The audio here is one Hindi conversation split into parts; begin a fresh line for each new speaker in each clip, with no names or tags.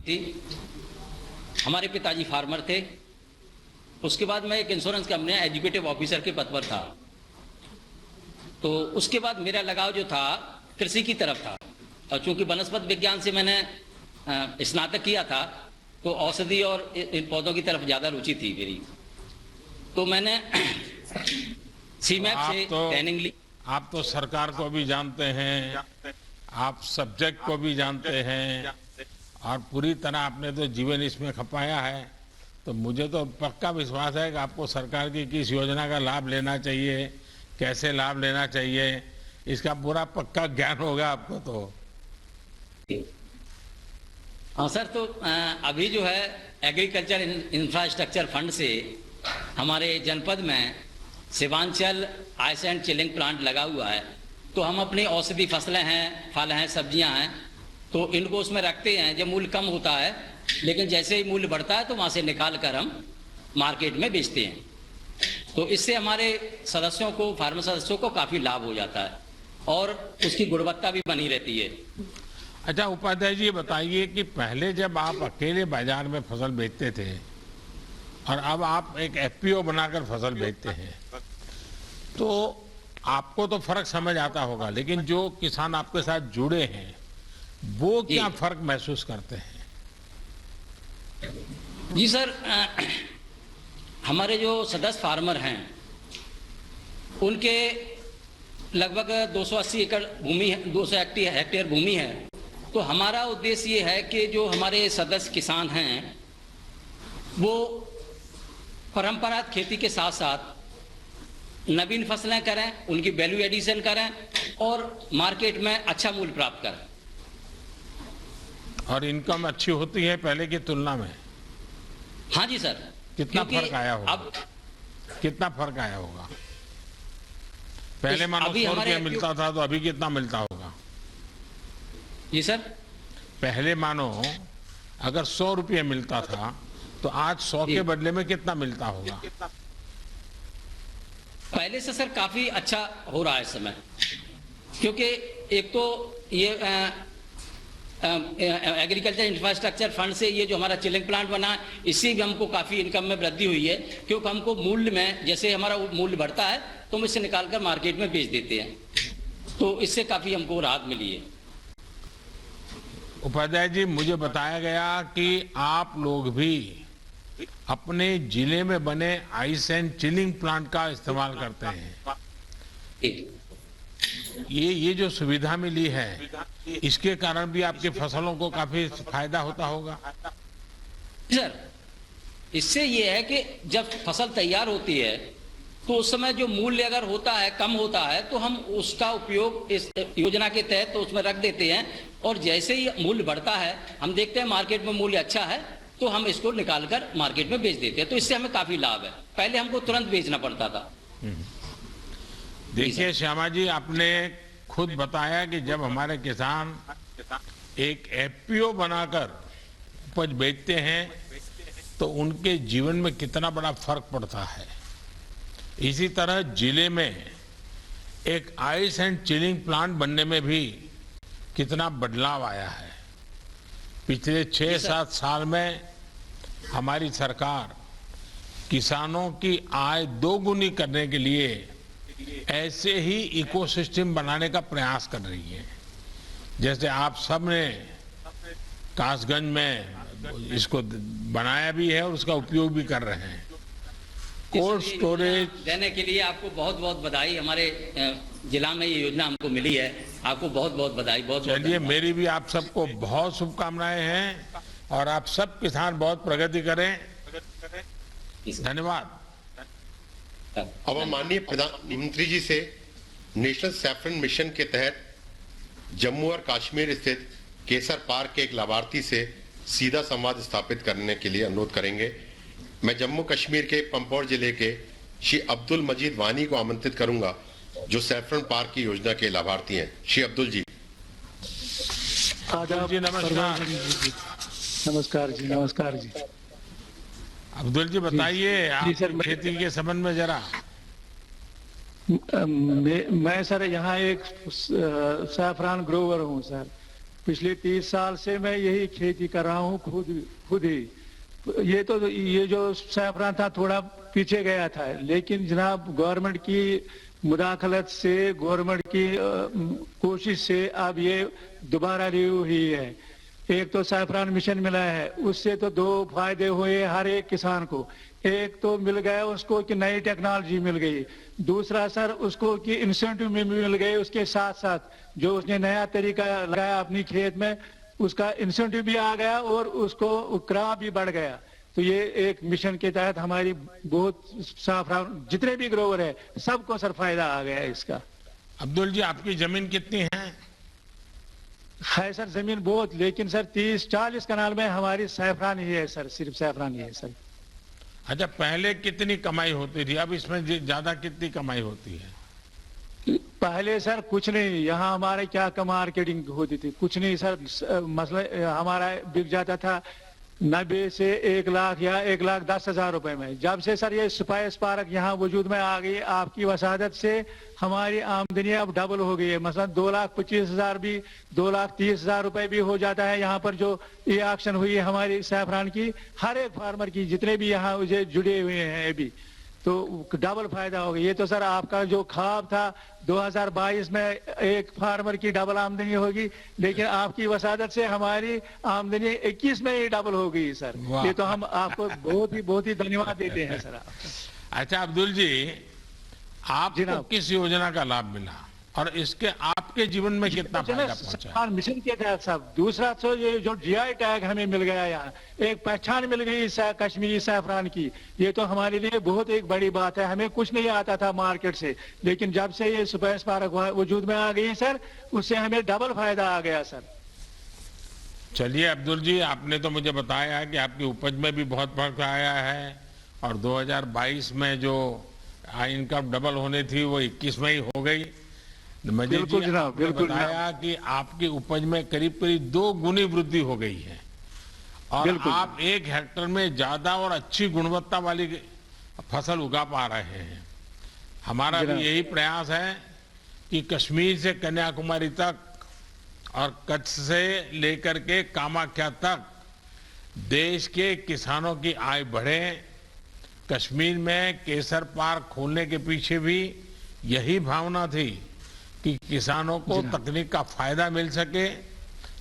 थी। हमारे पिताजी फार्मर थे। उसके बाद मैं एक इंश्योरेंस कंपनी में एग्जीक्यूटिव ऑफिसर के पद पर था। तो उसके बाद मेरा लगाव जो था कृषि की तरफ था, और चूंकि वनस्पति विज्ञान से मैंने स्नातक किया था, तो औषधि और इन पौधों की तरफ ज़्यादा रुचि थी मेरी। तो मैंने सीमैप से ट्रेनिंग ली।
आप तो सरकार को भी जानते हैं, आप सब्जेक्ट को भी जानते हैं, और पूरी तरह आपने तो जीवन इसमें खपाया है। तो मुझे तो पक्का विश्वास है कि आपको सरकार की किस योजना का लाभ लेना चाहिए, कैसे लाभ लेना चाहिए, इसका पूरा पक्का ज्ञान होगा आपको। तो
हाँ सर, तो अभी जो है एग्रीकल्चर इंफ्रास्ट्रक्चर फंड से हमारे जनपद में शिवांचल आइस एंड चिलिंग प्लांट लगा हुआ है। तो हम अपनी औषधि फसलें हैं, फल हैं, सब्जियां हैं, तो इनको उसमें रखते हैं। जब मूल्य कम होता है, लेकिन जैसे ही मूल्य बढ़ता है तो वहाँ से निकाल कर हम मार्केट में बेचते हैं। तो इससे हमारे सदस्यों को, फार्मर सदस्यों को काफ़ी लाभ हो जाता है और उसकी गुणवत्ता भी बनी रहती है।
अच्छा उपाध्याय जी, बताइए कि पहले जब आप अकेले बाजार में फसल बेचते थे और अब आप एक एफपीओ बनाकर फसल बेचते हैं, तो आपको तो फर्क समझ आता होगा, लेकिन जो किसान आपके साथ जुड़े हैं वो क्या फर्क महसूस करते हैं?
जी सर, हमारे जो सदस्य फार्मर हैं उनके लगभग 280 एकड़ भूमि है, 200 हेक्टेयर भूमि है। तो हमारा उद्देश्य ये है कि जो हमारे सदस्य किसान हैं वो परंपरागत खेती के साथ साथ नवीन फसलें करें, उनकी वैल्यू एडिशन करें और मार्केट में अच्छा मूल्य प्राप्त करें।
और इनकम अच्छी होती है पहले की तुलना में?
हाँ जी सर।
कितना फर्क आया होगा? अब कितना फर्क आया होगा? पहले मानो 100 रुपया मिलता था, तो अभी कितना मिलता होगा?
जी सर,
पहले मानो अगर 100 रुपये मिलता था तो आज 100 के बदले में कितना मिलता होगा?
पहले से सर काफी अच्छा हो रहा है इस समय, क्योंकि एक तो ये एग्रीकल्चर इंफ्रास्ट्रक्चर फंड से ये जो हमारा चिलिंग प्लांट बना है, इससे भी हमको काफी इनकम में वृद्धि हुई है। क्योंकि हमको मूल्य में, जैसे हमारा मूल्य बढ़ता है तो हम इससे निकालकर मार्केट में बेच देते हैं, तो इससे काफी हमको राहत मिली है।
उपाध्याय जी, मुझे बताया गया कि आप लोग भी अपने जिले में बने आइस एंड चिलिंग प्लांट का इस्तेमाल करते हैं। ये जो सुविधा मिली है, इसके कारण भी आपकी फसलों को काफी फायदा होता होगा।
सर, इससे ये है कि जब फसल तैयार होती है तो उस समय जो मूल्य अगर होता है, कम होता है, तो हम उसका उपयोग इस योजना के तहत तो उसमें रख देते हैं, और जैसे ही मूल्य बढ़ता है, हम देखते हैं मार्केट में मूल्य अच्छा है, तो हम इसको निकालकर मार्केट में बेच देते हैं। तो इससे हमें काफी लाभ है। पहले हमको तुरंत बेचना पड़ता था।
देखिए श्यामा जी, आपने खुद बताया कि जब हमारे किसान एक एफपीओ बनाकर उपज बेचते हैं तो उनके जीवन में कितना बड़ा फर्क पड़ता है। इसी तरह जिले में एक आइस एंड चिलिंग प्लांट बनने में भी कितना बदलाव आया है। पिछले 6-7 साल में हमारी सरकार किसानों की आय दोगुनी करने के लिए ऐसे ही इकोसिस्टम बनाने का प्रयास कर रही है। जैसे आप सब ने कासगंज में इसको बनाया भी है और उसका उपयोग भी कर रहे हैं। कोल्ड स्टोरेज
देने के लिए आपको बहुत बहुत बधाई। हमारे जिला में ये योजना हमको मिली है, आपको बहुत बहुत बधाई। बहुत
चलिए, मेरी भी आप सबको बहुत शुभकामनाएं हैं और आप सब किसान बहुत प्रगति करें। धन्यवाद।
अब हम माननीय प्रधानमंत्री जी से नेशनल सैफरन मिशन के तहत जम्मू और कश्मीर स्थित केसर पार्क के एक लाभार्थी से सीधा संवाद स्थापित करने के लिए अनुरोध करेंगे। मैं जम्मू कश्मीर के पंपोर जिले के श्री अब्दुल मजीद वानी को आमंत्रित करूंगा, जो सैफरन पार्क की योजना के लाभार्थी हैं। श्री अब्दुल जी।
जी नमस्कार।
नमस्कार जी। नमस्कार जी।
अब्दुल जी बताइए आप खेती के संबंध में जरा।
मैं सर यहाँ एक सैफरान ग्रोवर हूँ सर। पिछले 30 साल से मैं यही खेती कर रहा हूँ खुद ही। ये जो सैफरान था थोड़ा पीछे गया था, लेकिन जनाब गवर्नमेंट की मुदाखलत से, गवर्नमेंट की कोशिश से अब ये दोबारा रिव्यू हुई है। एक तो सैफरान मिशन मिला है, उससे तो दो फायदे हुए हर एक किसान को। एक तो मिल गया उसको कि नई टेक्नोलॉजी मिल गई, दूसरा सर उसको कि इंसेंटिव में मिल गए, उसके साथ साथ जो उसने नया तरीका लगाया अपनी खेत में उसका इंसेंटिव भी आ गया और उसको क्रॉप भी बढ़ गया। तो ये एक मिशन के तहत हमारी बहुत सैफरान जितने भी ग्रोवर है सबको सर फायदा आ गया है इसका।
अब्दुल जी, आपकी जमीन कितनी है?
है सर जमीन बहुत, लेकिन सर 30-40 कनाल में हमारी सैफरान ही है सर, सिर्फ सैफरान ही है सर।
अच्छा, पहले कितनी कमाई होती थी, अब इसमें ज्यादा कितनी कमाई होती है?
पहले सर कुछ नहीं, यहाँ हमारे क्या मार्केटिंग होती थी, कुछ नहीं सर। मसला हमारा बिक जाता था 90 से 1 लाख या 1,10,000 रुपए में। जब से सर ये स्पाइस पार्क यहाँ वजूद में आ गई, आपकी वसादत से हमारी आमदनी अब डबल हो गई है। मसलन 2,25,000 भी 2,30,000 रुपए भी हो जाता है। यहाँ पर जो ये एक्शन हुई है हमारी सैफरान की, हर एक फार्मर की जितने भी यहाँ जुड़े हुए हैं अभी, तो डबल फायदा हो गया। ये तो सर आपका जो ख्वाब था 2022 में एक फार्मर की डबल आमदनी होगी, लेकिन आपकी वसादत से हमारी आमदनी 21 में ही डबल हो गई सर। ये तो हम आपको बहुत ही धन्यवाद देते हैं सर।
अच्छा अब्दुल जी, आपको किस योजना का लाभ मिला और इसके आपके जीवन में कितना फायदा पहुंचा?
मिशन के तहत साहब, दूसरा तो ये जो जीआई टैग हमें मिल गया, यहाँ एक पहचान मिल गई कश्मीरी सैफरान की, ये तो हमारे लिए बहुत एक बड़ी बात है। हमें कुछ नहीं आता था मार्केट से, लेकिन जब से ये स्पाइस पार्क वजूद में आ गई सर, उससे हमें डबल फायदा आ गया सर।
चलिए अब्दुल जी, आपने तो मुझे बताया कि आपकी उपज में भी बहुत फर्क आया है और 2022 में जो इनकम डबल होनी थी वो 21 में ही हो गई।
बिल्कुल जनाब, बिल्कुल
बताया कि आपकी उपज में करीब 2 गुनी वृद्धि हो गई है और आप 1 हेक्टेयर में ज्यादा और अच्छी गुणवत्ता वाली फसल उगा पा रहे हैं। हमारा भी यही प्रयास है कि कश्मीर से कन्याकुमारी तक और कच्छ से लेकर के कामाख्या तक देश के किसानों की आय बढ़े। कश्मीर में केसर पार्क खोलने के पीछे भी यही भावना थी कि किसानों को तकनीक का फायदा मिल सके,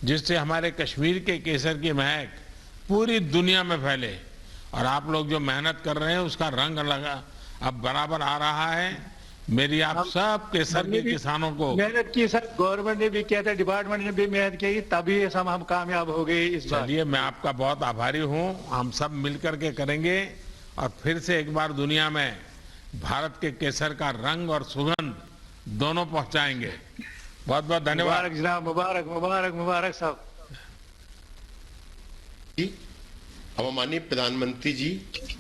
जिससे हमारे कश्मीर के केसर की महक पूरी दुनिया में फैले। और आप लोग जो मेहनत कर रहे हैं उसका रंग लगा अब बराबर आ रहा है। मेरी आप सब केसर के किसानों को
मेहनत की सर, गवर्नमेंट ने भी किया था, डिपार्टमेंट ने भी मेहनत की, तभी हम कामयाब हो गए इस बार।
चलिए, मैं आपका बहुत आभारी हूँ। हम सब मिलकर के करेंगे और फिर से एक बार दुनिया में भारत के केसर का रंग और सुगंध दोनों पहुंचाएंगे। बहुत बहुत धन्यवाद।
मुबारक जनाब, मुबारक मुबारक मुबारक साहब।
अब माननीय प्रधानमंत्री जी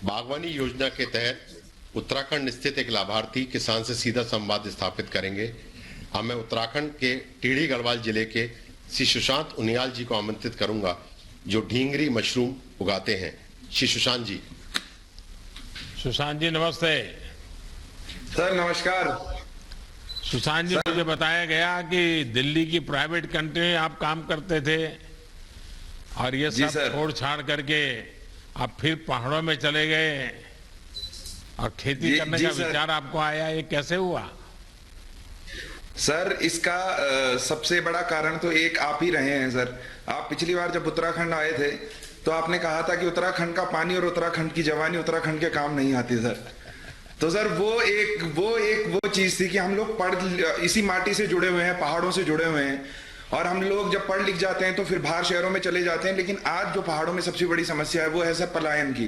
बागवानी योजना के तहत उत्तराखंड स्थित एक लाभार्थी किसान से सीधा संवाद स्थापित करेंगे। अब मैं उत्तराखंड के टिहरी गढ़वाल जिले के श्री सुशांत उनियाल जी को आमंत्रित करूंगा, जो ढींगरी मशरूम उगाते हैं। श्री सुशांत जी।
सुशांत जी नमस्ते।
सर नमस्कार।
सुशांत जी, मुझे बताया गया कि दिल्ली की प्राइवेट कंपनी में आप काम करते थे और ये सब छोड़ छाड़ करके आप फिर पहाड़ों में चले गए और खेती करने का विचार आपको आया, ये कैसे हुआ?
सर इसका सबसे बड़ा कारण तो एक आप ही रहे हैं सर। आप पिछली बार जब उत्तराखंड आए थे तो आपने कहा था कि उत्तराखंड का पानी और उत्तराखंड की जवानी उत्तराखंड के काम नहीं आती सर। तो सर वो चीज थी कि हम लोग इसी माटी से जुड़े हुए हैं, पहाड़ों से जुड़े हुए हैं, और हम लोग जब पढ़ लिख जाते हैं तो फिर बाहर शहरों में चले जाते हैं। लेकिन आज जो पहाड़ों में सबसे बड़ी समस्या है वो है सर पलायन की।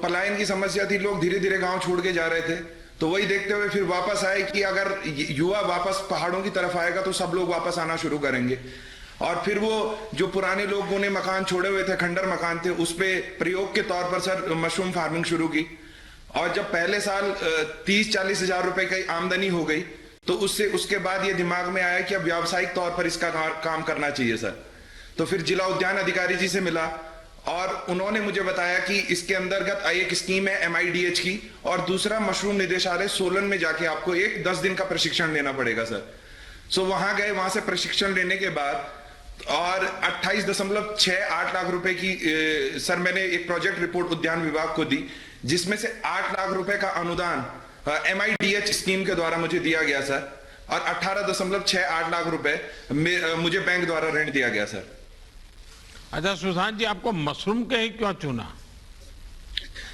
पलायन की समस्या थी, लोग धीरे धीरे गांव छोड़ के जा रहे थे। तो वही देखते हुए फिर वापस आए कि अगर युवा वापस पहाड़ों की तरफ आएगा तो सब लोग वापस आना शुरू करेंगे। और फिर वो जो पुराने लोगों ने मकान छोड़े हुए थे, खंडर मकान थे, उस पे प्रयोग के तौर पर सर मशरूम फार्मिंग शुरू की। और जब पहले साल 30-40 हजार रुपए की आमदनी हो गई तो उसके बाद ये दिमाग में आया कि अब व्यावसायिक तौर पर इसका काम करना चाहिए सर। तो फिर जिला उद्यान अधिकारी जी से मिला और उन्होंने मुझे बताया कि इसके अंतर्गत एक स्कीम है MIDH की, और दूसरा मशरूम निदेशालय सोलन में जाके आपको 10 दिन का प्रशिक्षण लेना पड़ेगा सर। वहां गए, वहां से प्रशिक्षण लेने के बाद और 28.68 लाख रुपए की सर मैंने एक प्रोजेक्ट रिपोर्ट उद्यान विभाग को दी, जिसमें से 8 लाख रुपए का अनुदान MIDH स्कीम के द्वारा मुझे दिया गया सर, और 18.68 लाख रुपए मुझे बैंक द्वारा ऋण दिया गया सर।
अच्छा सुशांत जी, आपको मशरूम के ही क्यों चुना?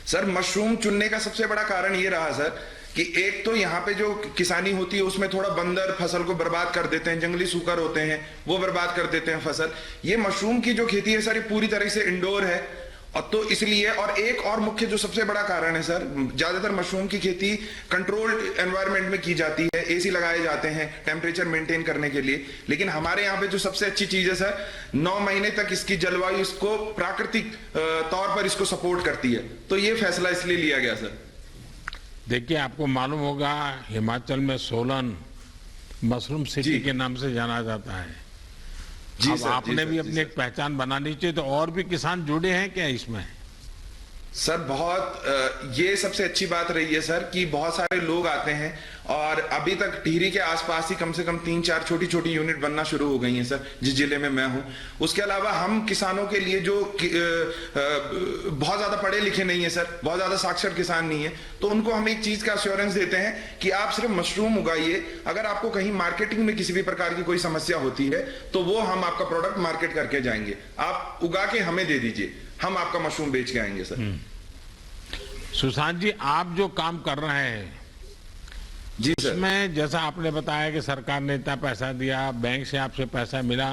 सर मशरूम चुनने का सबसे बड़ा कारण ये रहा सर कि एक तो यहाँ पे जो किसानी होती है उसमें थोड़ा बंदर फसल को बर्बाद कर देते हैं, जंगली सूकर होते हैं वो बर्बाद कर देते हैं फसल। ये मशरूम की जो खेती है सर ये पूरी तरह से इंडोर है, और तो इसलिए, और एक और मुख्य जो सबसे बड़ा कारण है सर, ज्यादातर मशरूम की खेती कंट्रोल्ड एनवायरनमेंट में की जाती है, AC लगाए जाते हैं टेम्परेचर मेंटेन करने के लिए। लेकिन हमारे यहाँ पे जो सबसे अच्छी चीज है सर, 9 महीने तक इसकी जलवायु इसको प्राकृतिक तौर पर इसको सपोर्ट करती है, तो ये फैसला इसलिए लिया गया सर।
देखिए, आपको मालूम होगा हिमाचल में सोलन मशरूम सिटी के नाम से जाना जाता है।
जी
अब
सर,
आपने
जी
भी
सर,
अपनी एक पहचान बनानी चाहिए, तो और भी किसान जुड़े हैं क्या इसमें?
सर बहुत ये सबसे अच्छी बात रही है सर कि बहुत सारे लोग आते हैं, और अभी तक टिहरी के आसपास ही कम से कम 3-4 छोटी छोटी यूनिट बनना शुरू हो गई हैं सर, जिस जिले में मैं हूं। उसके अलावा हम किसानों के लिए जो बहुत ज्यादा पढ़े लिखे नहीं है सर, बहुत ज्यादा साक्षर किसान नहीं है, तो उनको हम एक चीज का अश्योरेंस देते हैं कि आप सिर्फ मशरूम उगाइए, अगर आपको कहीं मार्केटिंग में किसी भी प्रकार की कोई समस्या होती है तो वो हम आपका प्रोडक्ट मार्केट करके जाएंगे, आप उगा के हमें दे दीजिए, हम आपका मशरूम बेच के आएंगे सर।
सुशांत जी, आप जो काम कर रहे हैं
जी सर,
इसमें जैसा आपने बताया कि सरकार ने इतना पैसा दिया, बैंक से आपसे पैसा मिला,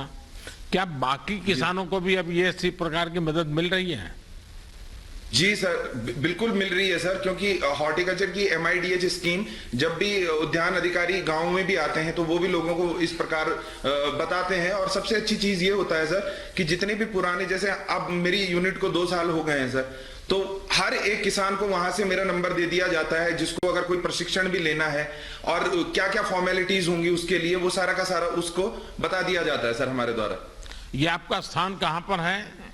क्या बाकी किसानों को भी अब ये इसी प्रकार की मदद मिल रही है?
जी सर, बिल्कुल मिल रही है सर, क्योंकि हॉर्टिकल्चर की MIDH स्कीम जब भी उद्यान अधिकारी गांव में भी आते हैं तो वो भी लोगों को इस प्रकार बताते हैं। और सबसे अच्छी चीज ये होता है सर कि जितने भी पुराने, जैसे अब मेरी यूनिट को 2 साल हो गए हैं सर, तो हर एक किसान को वहां से मेरा नंबर दे दिया जाता है, जिसको अगर कोई प्रशिक्षण भी लेना है और क्या क्या फॉर्मेलिटीज होंगी उसके लिए, वो सारा का सारा उसको बता दिया जाता है सर हमारे द्वारा।
ये आपका स्थान कहाँ पर है?